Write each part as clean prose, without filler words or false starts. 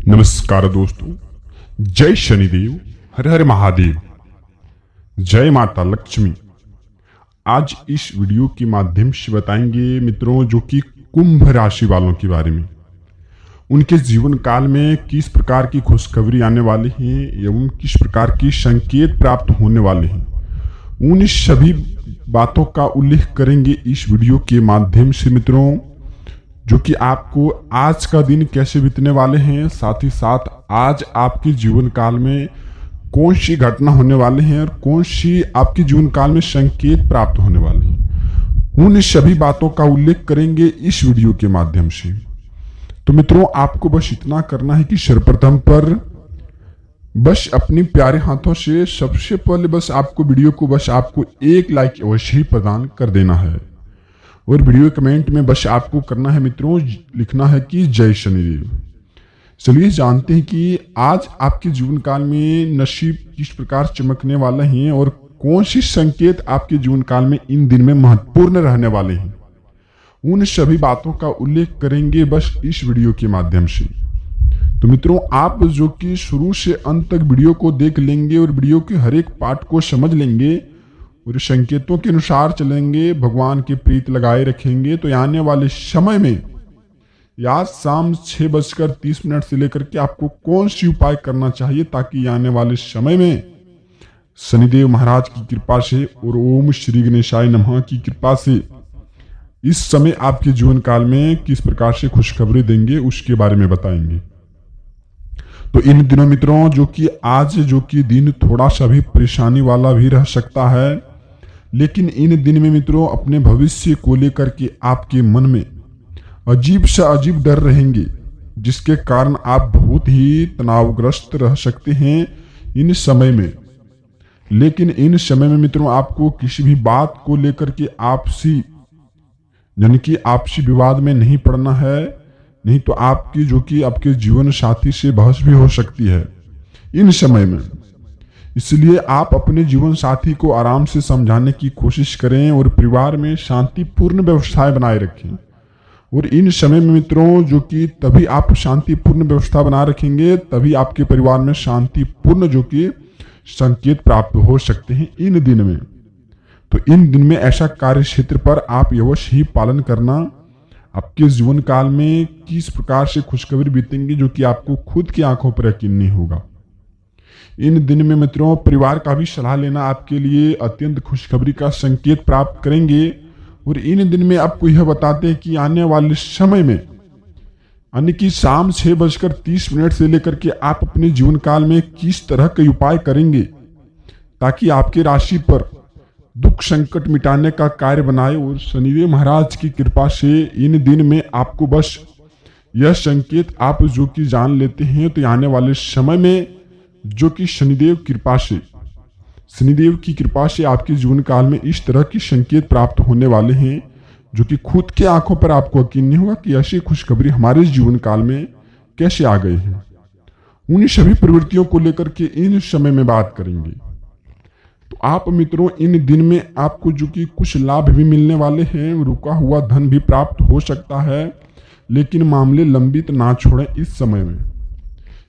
नमस्कार दोस्तों, जय शनिदेव, हर हर महादेव, जय माता लक्ष्मी। आज इस वीडियो के माध्यम से बताएंगे मित्रों जो कि कुंभ राशि वालों के बारे में, उनके जीवन काल में किस प्रकार की खुशखबरी आने वाली है एवं किस प्रकार की संकेत प्राप्त होने वाले हैं, उन सभी बातों का उल्लेख करेंगे इस वीडियो के माध्यम से मित्रों, जो कि आपको आज का दिन कैसे बीतने वाले हैं, साथ ही साथ आज आपके जीवन काल में कौन सी घटना होने वाले हैं और कौन सी आपके जीवन काल में संकेत प्राप्त होने वाले हैं, उन सभी बातों का उल्लेख करेंगे इस वीडियो के माध्यम से। तो मित्रों, आपको बस इतना करना है कि सर्वप्रथम पर बस अपनी प्यारे हाथों से सबसे पहले बस आपको वीडियो को बस आपको एक लाइक अवश्य ही प्रदान कर देना है और वीडियो कमेंट में बस आपको करना है मित्रों, लिखना है कि जय शनिदेव। चलिए जानते हैं कि आज आपके जीवन काल में नसीब किस प्रकार चमकने वाले हैं और कौन सी संकेत आपके जीवन काल में इन दिन में महत्वपूर्ण रहने वाले हैं, उन सभी बातों का उल्लेख करेंगे बस इस वीडियो के माध्यम से। तो मित्रों, आप जो कि शुरू से अंत तक वीडियो को देख लेंगे और वीडियो के हर एक पार्ट को समझ लेंगे और संकेतों के अनुसार चलेंगे, भगवान की प्रीत लगाए रखेंगे, तो आने वाले समय में या शाम 6:30 से लेकर के आपको कौन सी उपाय करना चाहिए ताकि आने वाले समय में शनिदेव महाराज की कृपा से और ओम श्री गणेशाय नमः की कृपा से इस समय आपके जीवन काल में किस प्रकार से खुशखबरी देंगे उसके बारे में बताएंगे। तो इन दिनों मित्रों जो कि आज जो कि दिन थोड़ा सा भी परेशानी वाला भी रह सकता है, लेकिन इन दिन में मित्रों अपने भविष्य को लेकर के आपके मन में अजीब सा अजीब डर रहेंगे, जिसके कारण आप बहुत ही तनावग्रस्त रह सकते हैं इन समय में। लेकिन इन समय में मित्रों आपको किसी भी बात को लेकर के आपसी यानी कि आपसी विवाद में नहीं पड़ना है, नहीं तो आपकी जो कि आपके जीवन साथी से बहस भी हो सकती है इन समय में। इसलिए आप अपने जीवन साथी को आराम से समझाने की कोशिश करें और परिवार में शांतिपूर्ण व्यवस्थाएं बनाए रखें। और इन समय में मित्रों जो कि तभी आप शांतिपूर्ण व्यवस्था बना रखेंगे तभी आपके परिवार में शांतिपूर्ण जो कि संकेत प्राप्त हो सकते हैं इन दिन में। तो इन दिन में ऐसा कार्य क्षेत्र पर आप अवश्य ही पालन करना। आपके जीवन काल में किस प्रकार से खुशखबरी बीतेंगी जो कि आपको खुद की आंखों पर यकीन नहीं होगा। इन दिन में मित्रों परिवार का भी सलाह लेना आपके लिए अत्यंत खुशखबरी का संकेत प्राप्त करेंगे। और इन दिन में आपको यह बताते हैं कि आने वाले समय में यानी कि शाम 6:30 से लेकर के आप अपने जीवन काल में किस तरह के उपाय करेंगे ताकि आपके राशि पर दुख संकट मिटाने का कार्य बनाए। और शनिदेव महाराज की कृपा से इन दिन में आपको बस यह संकेत आप जो कि जान लेते हैं तो आने वाले समय में जो कि शनिदेव की कृपा से आपके जीवन काल में इस तरह की संकेत प्राप्त होने वाले हैं जो कि खुद के आंखों पर आपको यकीन नहीं होगा कि ऐसी खुशखबरी हमारे जीवन काल में कैसे आ गई है। उन सभी प्रवृत्तियों को लेकर के इन समय में बात करेंगे। तो आप मित्रों इन दिन में आपको जो कि कुछ लाभ भी मिलने वाले हैं, रुका हुआ धन भी प्राप्त हो सकता है, लेकिन मामले लंबित ना छोड़ें इस समय में।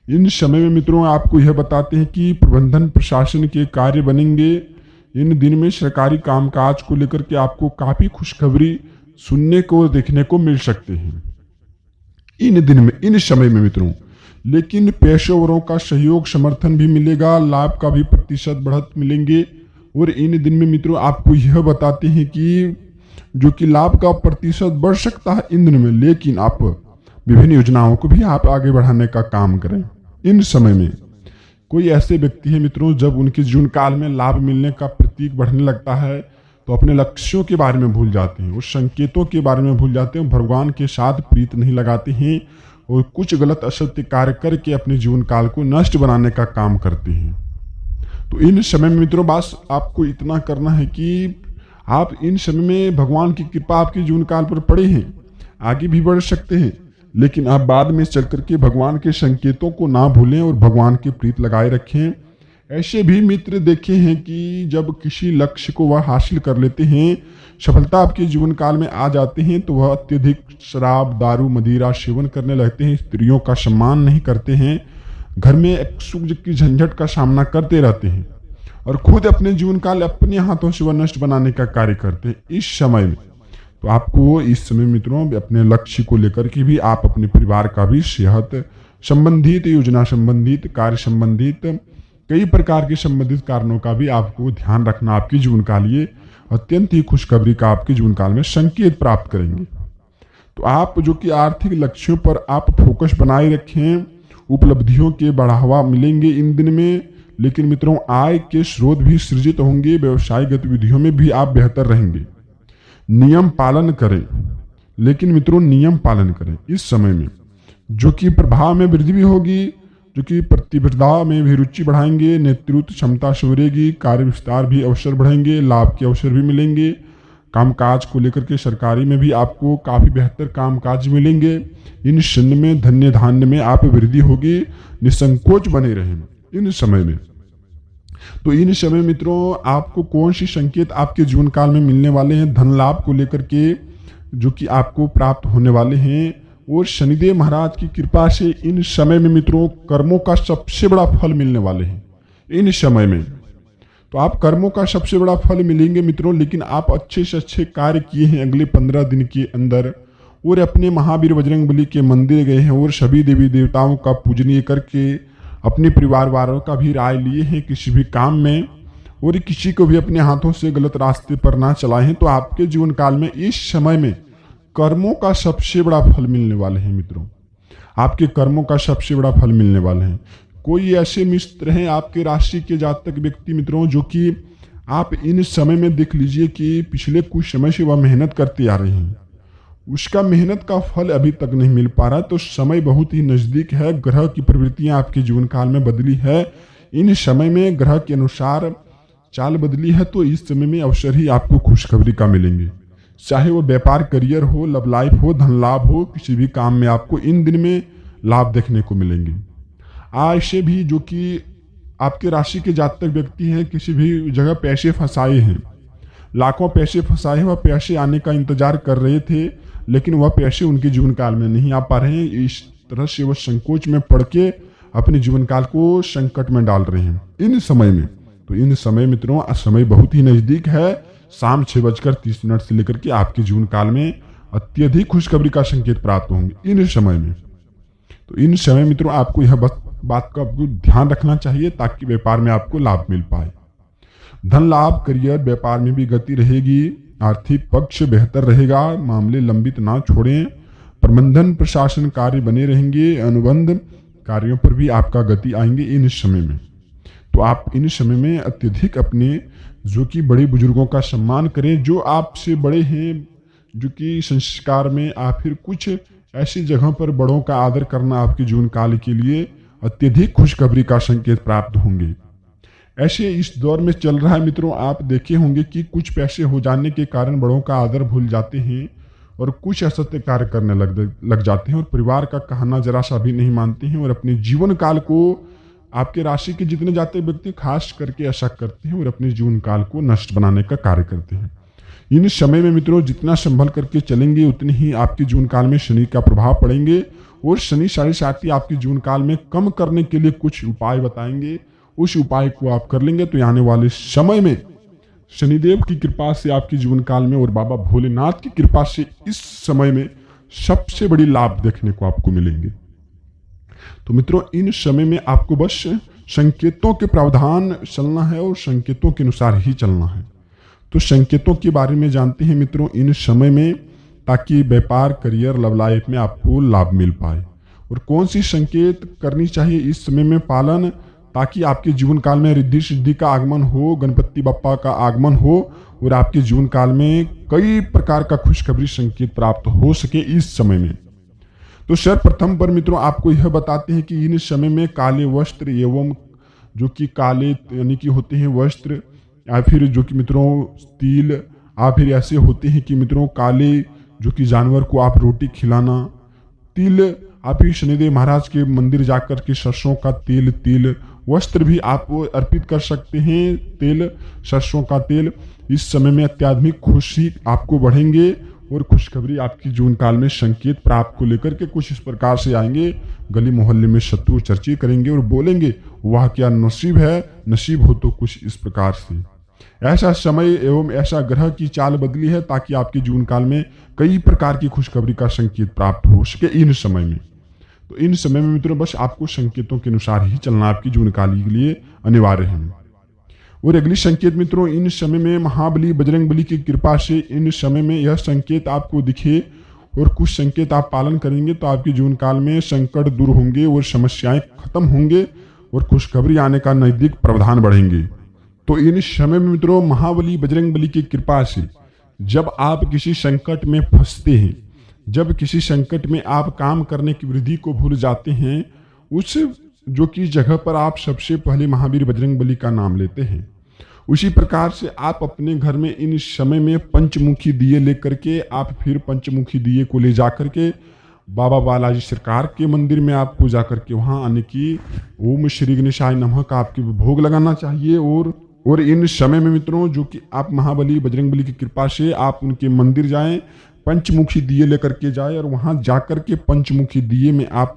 इन समय में मित्रों आपको यह बताते हैं कि प्रबंधन प्रशासन के कार्य बनेंगे। इन दिन में सरकारी कामकाज को लेकर के आपको काफी खुशखबरी सुनने को देखने को मिल सकते हैं इन दिन में इन समय में मित्रों। लेकिन पेशेवरों का सहयोग समर्थन भी मिलेगा, लाभ का भी प्रतिशत बढ़त मिलेंगे। और इन दिन में मित्रों आपको यह बताते हैं कि जो कि लाभ का प्रतिशत बढ़ सकता है इन दिन में, लेकिन आप विभिन्न योजनाओं को भी आप आगे बढ़ाने का काम करें इन समय में। कोई ऐसे व्यक्ति है मित्रों जब उनके जीवन काल में लाभ मिलने का प्रतीक बढ़ने लगता है तो अपने लक्ष्यों के बारे में भूल जाते हैं, उस संकेतों के बारे में भूल जाते हैं, भगवान के साथ प्रीत नहीं लगाते हैं और कुछ गलत असत्य कार्य करके अपने जीवन काल को नष्ट बनाने का काम करते हैं। तो इन समय में मित्रों बस आपको इतना करना है कि आप इन समय में भगवान की कृपा आपके जीवन काल पर पड़े हैं, आगे भी बढ़ सकते हैं, लेकिन आप बाद में चल करके भगवान के संकेतों को ना भूलें और भगवान की प्रीत लगाए रखें। ऐसे भी मित्र देखे हैं कि जब किसी लक्ष्य को वह हासिल कर लेते हैं, सफलता आपके जीवन काल में आ जाते हैं तो वह अत्यधिक शराब, दारू, मदिरा सेवन करने लगते हैं, स्त्रियों का सम्मान नहीं करते हैं, घर में एक सुख की झंझट का सामना करते रहते हैं और खुद अपने जीवन काल अपने हाथों से वह नष्ट बनाने का कार्य करते हैं इस समय में। तो आपको इस समय मित्रों अपने लक्ष्य को लेकर के भी आप अपने परिवार का भी सेहत संबंधित, योजना संबंधित, कार्य संबंधित, कई प्रकार के संबंधित कारणों का भी आपको ध्यान रखना आपके जीवन काल ये अत्यंत ही खुशखबरी का आपके जीवन काल में संकेत प्राप्त करेंगे। तो आप जो कि आर्थिक लक्ष्यों पर आप फोकस बनाए रखें, उपलब्धियों के बढ़ावा मिलेंगे इन दिन में, लेकिन मित्रों आय के स्रोत भी सृजित होंगे, व्यवसायिक गतिविधियों में भी आप बेहतर रहेंगे। नियम पालन करें, लेकिन मित्रों नियम पालन करें इस समय में, जो कि प्रभाव में वृद्धि भी होगी, जो कि प्रतिस्पर्धा में भी रुचि बढ़ाएंगे, नेतृत्व क्षमता सुधरेगी, कार्य विस्तार भी अवसर बढ़ेंगे, लाभ के अवसर भी मिलेंगे। कामकाज को लेकर के सरकारी में भी आपको काफी बेहतर कामकाज मिलेंगे। इन क्षण में धन्य धान्य में आप वृद्धि होगी, निसंकोच बने रहें इन समय में। तो इन समय मित्रों आपको कौन सी संकेत आपके जीवन काल में मिलने वाले हैं धन लाभ को लेकर के, जो कि आपको प्राप्त होने वाले हैं, और शनिदेव महाराज की कृपा से इन समय में मित्रों कर्मों का सबसे बड़ा फल मिलने वाले हैं इन समय में। तो आप कर्मों का सबसे बड़ा फल मिलेंगे मित्रों, लेकिन आप अच्छे से अच्छे कार्य किए हैं अगले 15 दिन के अंदर, और अपने महावीर बजरंगबली के मंदिर गए हैं और सभी देवी देवताओं का पूजनीय करके अपने परिवार वालों का भी राय लिए हैं किसी भी काम में, और किसी को भी अपने हाथों से गलत रास्ते पर ना चलाए हैं। तो आपके जीवन काल में इस समय में कर्मों का सबसे बड़ा फल मिलने वाले हैं मित्रों, आपके कर्मों का सबसे बड़ा फल मिलने वाले हैं। कोई ऐसे मित्र हैं आपके राशि के जातक व्यक्ति मित्रों, जो कि आप इन समय में देख लीजिए कि पिछले कुछ समय से वह मेहनत करते आ रहे हैं, उसका मेहनत का फल अभी तक नहीं मिल पा रहा। तो समय बहुत ही नजदीक है, ग्रह की प्रवृत्तियां आपके जीवन काल में बदली है, इन समय में ग्रह के अनुसार चाल बदली है। तो इस समय में अवसर ही आपको खुशखबरी का मिलेंगे, चाहे वो व्यापार, करियर हो, लव लाइफ हो, धन लाभ हो, किसी भी काम में आपको इन दिन में लाभ देखने को मिलेंगे। आज से भी जो कि आपके राशि के जातक व्यक्ति हैं, किसी भी जगह पैसे फंसाए हैं, लाखों पैसे फंसाए, वह पैसे आने का इंतजार कर रहे थे, लेकिन वह पैसे उनके जीवन काल में नहीं आ पा रहे हैं। इस तरह से वह संकोच में पड़ के अपने जीवन काल को संकट में डाल रहे हैं इन समय में। तो इन समय मित्रों समय बहुत ही नजदीक है, शाम 6:30 से लेकर के आपके जीवन काल में अत्यधिक खुशखबरी का संकेत प्राप्त होंगे इन समय में। तो इन समय मित्रों आपको यह बात का आपको ध्यान रखना चाहिए ताकि व्यापार में आपको लाभ मिल पाए। धन लाभ, करियर, व्यापार में भी गति रहेगी, आर्थिक पक्ष बेहतर रहेगा, मामले लंबित ना छोड़ें, प्रबंधन प्रशासन कार्य बने रहेंगे, अनुबंध कार्यों पर भी आपका गति आएंगे इन समय में। तो आप इन समय में अत्यधिक अपने जो कि बड़े बुजुर्गों का सम्मान करें, जो आपसे बड़े हैं, जो कि संस्कार में या फिर कुछ ऐसी जगहों पर बड़ों का आदर करना आपके जीवन काल के लिए अत्यधिक खुशखबरी का संकेत प्राप्त होंगे। ऐसे इस दौर में चल रहा है मित्रों, आप देखे होंगे कि कुछ पैसे हो जाने के कारण बड़ों का आदर भूल जाते हैं और कुछ असत्य कार्य करने लग जाते हैं और परिवार का कहना जरा सा भी नहीं मानते हैं और अपने जीवन काल को, आपके राशि के जितने जाते व्यक्ति खास करके ऐसा करते हैं और अपने जीवन काल को नष्ट बनाने का कार्य करते हैं। इन समय में मित्रों जितना संभल करके चलेंगे उतनी ही आपके जीवन काल में शनि का प्रभाव पड़ेंगे और शनि 7.5 आपके जीवन काल में कम करने के लिए कुछ उपाय बताएंगे। उस उपाय को आप कर लेंगे तो आने वाले समय में शनिदेव की कृपा से आपके जीवन काल में और बाबा भोलेनाथ की कृपा से इस समय में सबसे बड़ी लाभ देखने को आपको मिलेंगे। तो मित्रों इन समय में आपको बस संकेतों के प्रावधान चलना है और संकेतों के अनुसार ही चलना है। तो संकेतों के बारे में जानते हैं मित्रों इन समय में, ताकि व्यापार, करियर, लव लाइफ में आपको लाभ मिल पाए। और कौन सी संकेत करनी चाहिए इस समय में पालन, ताकि आपके जीवन काल में रिद्धि सिद्धि का आगमन हो, गणपति बप्पा का आगमन हो और आपके जीवन काल में कई प्रकार का खुशखबरी संकेत प्राप्त हो सके इस समय में। तो सर्वप्रथम पर मित्रों आपको यह बताते हैं कि इन समय में काले वस्त्र एवं जो कि काले यानी कि होते हैं वस्त्र, या फिर जो कि मित्रों तिल, या फिर ऐसे होते हैं कि मित्रों काले जो कि जानवर को आप रोटी खिलाना, तिल, आप ही शनिदेव महाराज के मंदिर जाकर के सरसों का तिल वस्त्र भी आप अर्पित कर सकते हैं। तेल, सरसों का तेल, इस समय में अत्याधुनिक खुशी आपको बढ़ेंगे और खुशखबरी आपकी जीवन काल में संकेत प्राप्त को लेकर के कुछ इस प्रकार से आएंगे। गली मोहल्ले में शत्रु चर्चित करेंगे और बोलेंगे वाह क्या नसीब है, नसीब हो तो कुछ इस प्रकार से। ऐसा समय एवं ऐसा ग्रह की चाल बदली है ताकि आपके जीवन काल में कई प्रकार की खुशखबरी का संकेत प्राप्त हो सके इन समय में। तो इन समय में मित्रों बस आपको संकेतों के अनुसार ही चलना आपकी जीवन काल के लिए अनिवार्य है। और अगली संकेत मित्रों, इन समय में महाबली बजरंग बली की कृपा से इन समय में यह संकेत आपको दिखे और कुछ संकेत आप पालन करेंगे तो आपके जीवन काल में संकट दूर होंगे और समस्याएं खत्म होंगे और खुशखबरी आने का नजदीक प्रावधान बढ़ेंगे। तो इन समय में मित्रों महाबली बजरंग बली की कृपा से जब आप किसी संकट में फंसते हैं, जब किसी संकट में आप काम करने की वृद्धि को भूल जाते हैं, उस जो कि जगह पर आप सबसे पहले महावीर बजरंग बली का नाम लेते हैं, उसी प्रकार से आप अपने घर में इन समय में पंचमुखी दिए लेकर के आप फिर पंचमुखी दिए को ले जाकर के बाबा बालाजी सरकार के मंदिर में आप पूजा करके वहां आने की ओम श्री गणेशाय नमः का आपके भोग लगाना चाहिए। और इन समय में मित्रों जो कि आप महाबली बजरंग बली की कृपा से आप उनके मंदिर जाएं, पंचमुखी दिए लेकर के जाए और वहां जाकर के पंचमुखी दिए में आप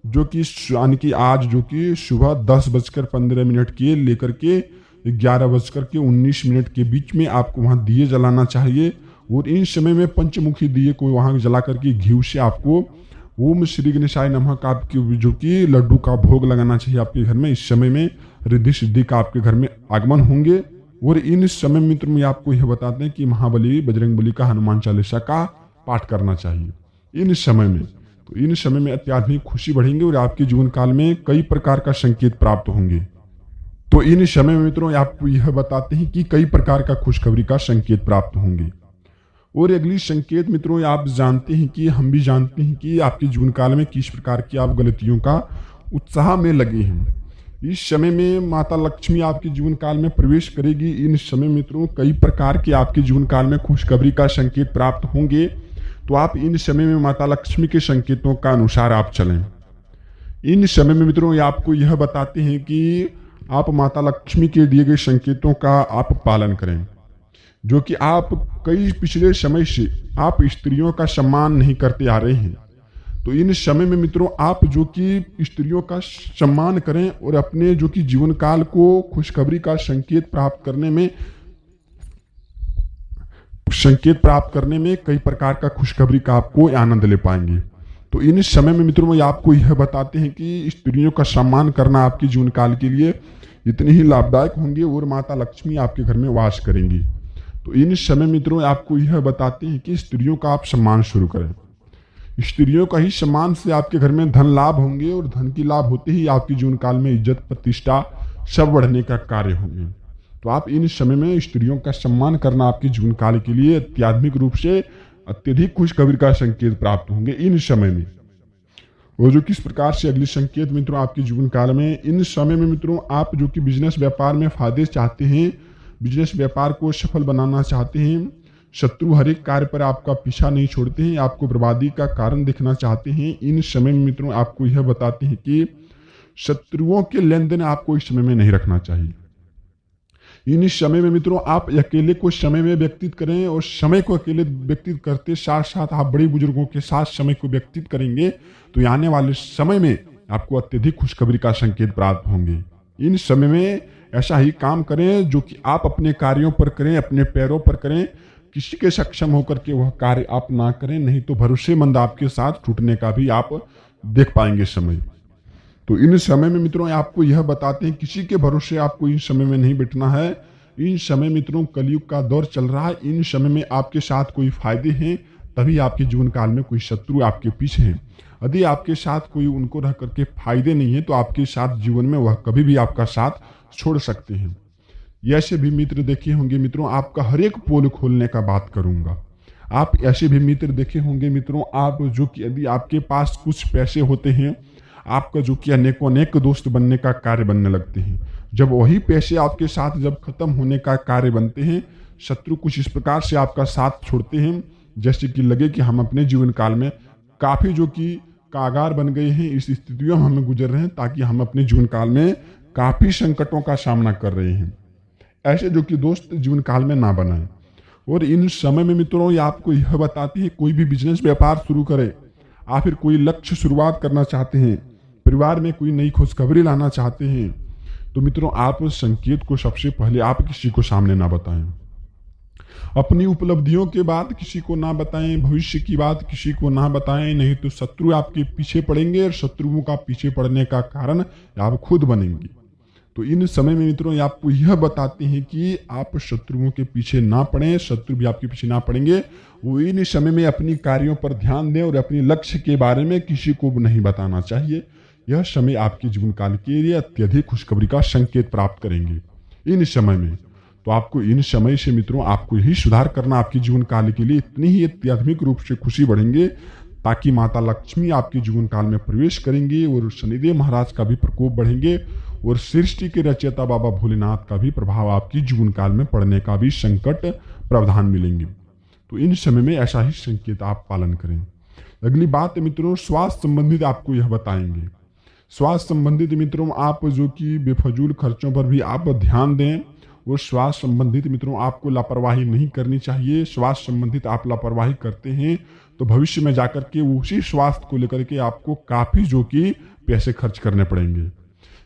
जो कि यानी कि आज जो कि सुबह 10:15 के लेकर के 11:19 के बीच में आपको वहां दिए जलाना चाहिए। और इन समय में पंचमुखी दिए को वहां जला करके घी से आपको ओम श्री गणेशाय नमः का आपके जो कि लड्डू का भोग लगाना चाहिए आपके घर में। इस समय में रिद्धि सिद्धि का आपके घर में आगमन होंगे। और इन समय मित्र में आपको यह बताते हैं कि महाबली बजरंग बली का हनुमान चालीसा का पाठ करना चाहिए इन समय में। तो इन समय में अत्याधुनिक खुशी बढ़ेंगे और आपके जीवन काल में कई प्रकार का संकेत प्राप्त होंगे। तो इन समय में मित्रों आपको यह बताते हैं कि कई प्रकार का खुशखबरी का संकेत प्राप्त होंगे। और अगली संकेत मित्रों आप जानते हैं कि हम भी जानते हैं कि आपके जीवन काल में किस प्रकार की आप गलतियों का उत्साह में लगे हैं। इस समय में माता लक्ष्मी आपके जीवन काल में प्रवेश करेगी। इन समय मित्रों कई प्रकार के आपके जीवन काल में खुशखबरी का संकेत प्राप्त होंगे। तो आप इन समय में माता लक्ष्मी के संकेतों का अनुसार आप चलें। इन समय में मित्रों आपको यह बताते हैं कि आप माता लक्ष्मी के दिए गए संकेतों का आप पालन करें। जो कि आप कई पिछले समय से आप स्त्रियों का सम्मान नहीं करते आ रहे हैं, तो इन समय में मित्रों आप जो कि स्त्रियों का सम्मान करें और अपने जो कि जीवन काल को खुशखबरी का संकेत प्राप्त करने में कई प्रकार का खुशखबरी का आपको आनंद ले पाएंगे। तो इन समय में मित्रों आपको यह बताते हैं कि स्त्रियों का सम्मान करना आपके जीवन काल के लिए इतने ही लाभदायक होंगे और माता लक्ष्मी आपके घर में वास करेंगी। तो इन समय मित्रों आपको यह बताते हैं कि स्त्रियों का आप सम्मान शुरू करें। स्त्रियों का ही सम्मान से आपके घर में धन लाभ होंगे और धन की लाभ होते ही आपके जीवन काल में इज्जत प्रतिष्ठा सब बढ़ने का कार्य होंगे। तो आप इन समय में स्त्रियों का सम्मान करना आपके जीवन काल के लिए अत्याधुनिक रूप से अत्यधिक खुशखबरी का संकेत प्राप्त होंगे इन समय में। और जो किस प्रकार से अगली संकेत मित्रों आपके जीवन काल में इन समय में मित्रों आप जो कि बिजनेस व्यापार में फायदे चाहते हैं, बिजनेस व्यापार को सफल बनाना चाहते हैं, शत्रु हर एक कार्य पर आपका पीछा नहीं छोड़ते हैं, आपको बर्बादी का कारण देखना चाहते हैं, इन समय में मित्रों आपको यह बताते हैं कि शत्रुओं के लेन देन आपको इस समय में नहीं रखना चाहिए। इन समय में मित्रों आप अकेले को समय में व्यतीत करें और समय को अकेले व्यतीत करते साथ साथ आप बड़े बुजुर्गों के साथ समय को व्यतीत करेंगे तो आने वाले समय में आपको अत्यधिक खुशखबरी का संकेत प्राप्त होंगे। इन समय में ऐसा ही काम करें जो कि आप अपने कार्यों पर करें, अपने पैरों पर करें, किसी के सक्षम होकर के वह कार्य आप ना करें, नहीं तो भरोसेमंद आपके साथ टूटने का भी आप देख पाएंगे समय। तो इन समय में मित्रों आपको यह बताते हैं किसी के भरोसे आपको इन समय में नहीं बैठना है। इन समय मित्रों कलयुग का दौर चल रहा है। इन समय में आपके साथ कोई फायदे हैं तभी आपके जीवन काल में कोई शत्रु आपके पीछे हैं। यदि आपके साथ कोई उनको रह करके फायदे नहीं है तो आपके साथ जीवन में वह कभी भी आपका साथ छोड़ सकते हैं। ऐसे भी मित्र देखे होंगे मित्रों, आपका हर एक पोल खोलने का बात करूंगा। आप ऐसे भी मित्र देखे होंगे मित्रों, आप जो कि यदि आपके पास कुछ पैसे होते हैं आपका जो कि अनेकों अनेक दोस्त बनने का कार्य बनने लगते हैं। जब वही पैसे आपके साथ जब खत्म होने का कार्य बनते हैं, शत्रु कुछ इस प्रकार से आपका साथ छोड़ते हैं जैसे कि लगे कि हम अपने जीवन काल में काफी जो कि कागार बन गए हैं, इस स्थितियों में हम गुजर रहे हैं ताकि हम अपने जीवन काल में काफी संकटों का सामना कर रहे हैं। ऐसे जो कि दोस्त जीवन काल में ना बनाए। और इन समय में मित्रों ये आपको यह बताती है, कोई भी बिजनेस व्यापार शुरू करे, आप फिर कोई लक्ष्य शुरुआत करना चाहते हैं, परिवार में कोई नई खुशखबरी लाना चाहते हैं, तो मित्रों आप उस संकेत को सबसे पहले आप किसी को सामने ना बताएं। अपनी उपलब्धियों के बाद किसी को ना बताएं, भविष्य की बात किसी को ना बताएं, नहीं तो शत्रु आपके पीछे पड़ेंगे और शत्रुओं का पीछे पड़ने का कारण आप खुद बनेंगे। तो इन समय में मित्रों ये आपको यह बताते हैं कि आप शत्रुओं के पीछे ना पड़ें, शत्रु भी आपके पीछे ना पड़ेंगे। वो इन समय में अपनी कार्यों पर ध्यान दें और अपने लक्ष्य के बारे में किसी को नहीं बताना चाहिए। यह समय आपके जीवन काल के लिए अत्यधिक खुशखबरी का संकेत प्राप्त करेंगे इन समय में। तो आपको इन समय से मित्रों आपको यही सुधार करना, आपके जीवन काल के लिए इतनी ही अत्याधुनिक रूप से खुशी बढ़ेंगे, ताकि माता लक्ष्मी आपके जीवन काल में प्रवेश करेंगे और शनिदेव महाराज का भी प्रकोप बढ़ेंगे और सृष्टि के रचयिता बाबा भोलेनाथ का भी प्रभाव आपके जीवन काल में पड़ने का भी संकट प्रावधान मिलेंगे। तो इन समय में ऐसा ही संकेत आप पालन करें। अगली बात मित्रों, स्वास्थ्य संबंधित आपको यह बताएंगे। स्वास्थ्य संबंधित मित्रों आप जो कि बेफजूल खर्चों पर भी आप ध्यान दें और स्वास्थ्य संबंधित मित्रों आपको लापरवाही नहीं करनी चाहिए। स्वास्थ्य संबंधित आप लापरवाही करते हैं तो भविष्य में जाकर के उसी स्वास्थ्य को लेकर के आपको काफी जो कि पैसे खर्च करने पड़ेंगे।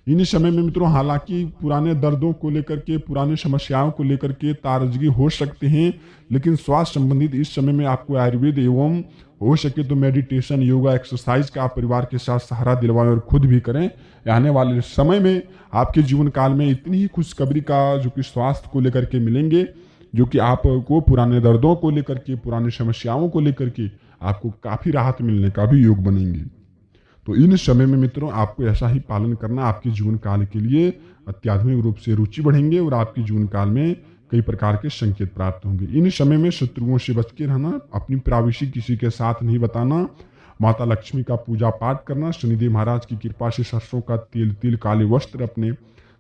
इन समय में मित्रों हालांकि पुराने दर्दों को लेकर के, पुरानी समस्याओं को लेकर के तारजगी हो सकते हैं, लेकिन स्वास्थ्य संबंधित इस समय में आपको आयुर्वेद एवं हो सके तो मेडिटेशन, योगा, एक्सरसाइज का आप परिवार के साथ सहारा दिलवाएं और खुद भी करें। आने वाले समय में आपके जीवन काल में इतनी ही खुशखबरी का जो कि स्वास्थ्य को लेकर के मिलेंगे, जो कि आपको पुराने दर्दों को लेकर के, पुरानी समस्याओं को लेकर के आपको काफी राहत मिलने का भी योग बनेंगे। तो इन समय में मित्रों आपको ऐसा ही पालन करना, आपके जीवन काल के लिए अत्याधुनिक रूप से रुचि बढ़ेंगे और आपके जीवन काल में कई प्रकार के संकेत प्राप्त होंगे। इन समय में शत्रुओं से बच के रहना, अपनी प्राविशी किसी के साथ नहीं बताना, माता लक्ष्मी का पूजा पाठ करना, शनिदेव महाराज की कृपा से सरसों का तेल, काले वस्त्र अपने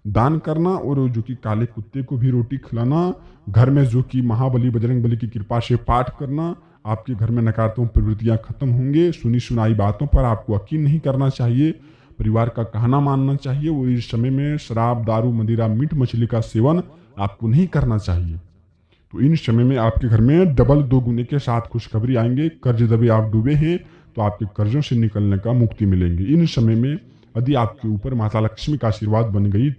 दान करना और जो कि काले कुत्ते को भी रोटी खिलाना, घर में जो कि महाबली बजरंग बली की कृपा से पाठ करना, आपके घर में नकारात्मक प्रवृत्तियां खत्म होंगे। सुनी सुनाई बातों पर आपको यकीन नहीं करना चाहिए, परिवार का कहना मानना चाहिए और इस समय में शराब, दारू, मदिरा, मीट मछली का सेवन आपको नहीं करना चाहिए। तो इन समय में आपके घर में डबल 2 गुने के साथ खुशखबरी आएंगे। कर्ज दबे आप डूबे हैं तो आपके कर्जों से निकलने का मुक्ति मिलेंगे। इन समय में यदि आपके ऊपर माता लक्ष्मी का आशीर्वाद बन गई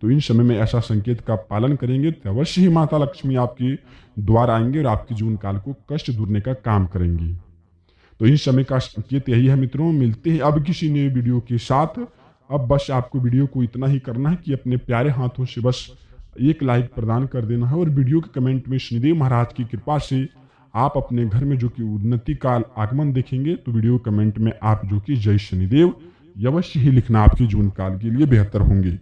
तो इन समय में ऐसा संकेत का पालन करेंगे तो अवश्य ही माता लक्ष्मी आपके द्वार आएंगे और आपके जीवन काल को कष्ट दूरने का काम करेंगी। तो इन समय का संकेत यही है मित्रों। मिलते हैं अब किसी नए वीडियो के साथ। अब बस आपको वीडियो को इतना ही करना है कि अपने प्यारे हाथों से बस एक लाइक प्रदान कर देना है और वीडियो के कमेंट में शनिदेव महाराज की कृपा से आप अपने घर में जो कि उन्नति का आगमन देखेंगे तो वीडियो कमेंट में आप जो कि जय शनिदेव अवश्य ही लिखना, आपके जीवन काल के लिए बेहतर होंगे।